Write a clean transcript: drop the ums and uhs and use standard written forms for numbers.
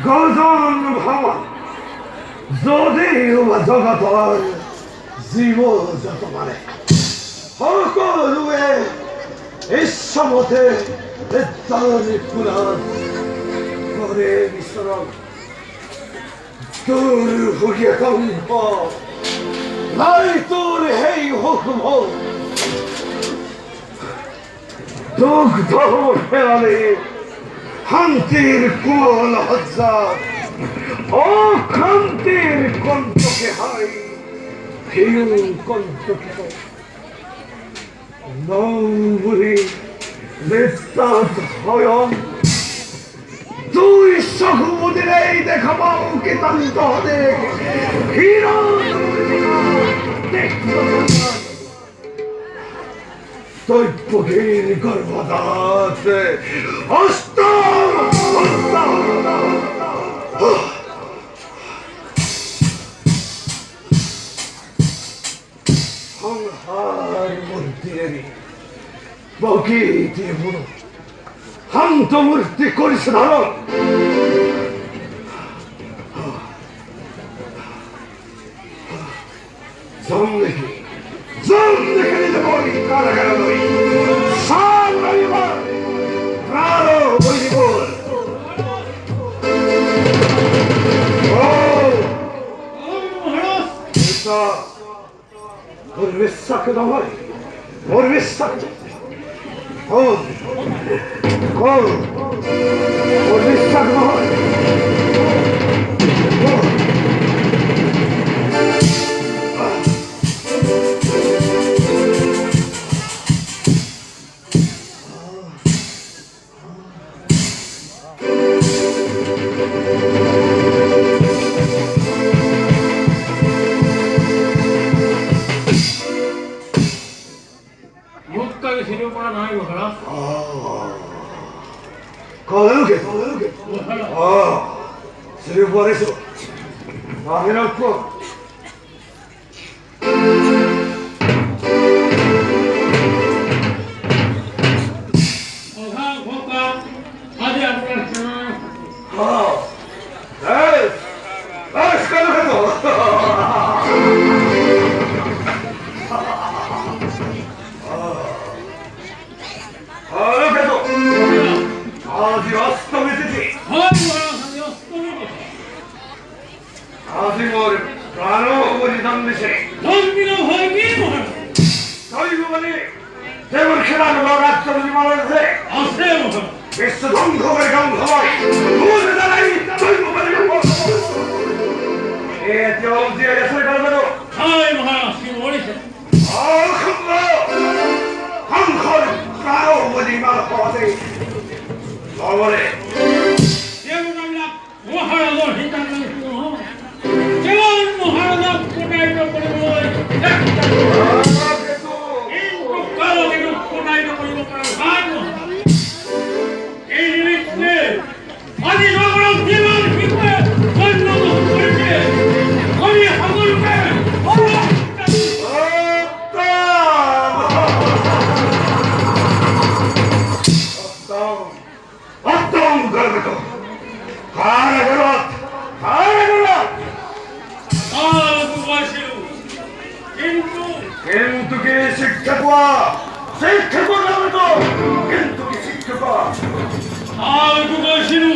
গজন ভাবা যদিও বা জগতৰ জীৱ যত মানে সকলোৱে ইচ্ছামতে বিদ্যালয় পুৰাণ কৰে বিচৰণ তোৰ ভুগিয়ে কম্প নাই তোৰ সেই হুকুম দুগ্ধ ফেরালে শান্তির কুল হজ্জার অক্রান্তির কণ্ঠকে হাই হিউ কণ্ঠকে নৌবুরি নিস্তাত হয়ন তুই সখুমুদিরেই দেখাবাও কি তান্ত হদে হিরো দৈত্যহীন গর্ভদাস সংহার মন্দিরের বগিতে বুড়ো শান্ত মূর্তি করিস ধারণ জম দেখি নিতে বলি কারাগার নই সার রবিবার প্রাণো বলি বল ওর বিশ্বাস নয় ওর বিশ্বাস ওর বিশ্বাস নয় por eso bajen al fuego কিন্তু কি শিক্ষা পাওয়া শিক্ষা করবে তো কিন্তু কি শিক্ষা পাওয়া আর গুগল শিরু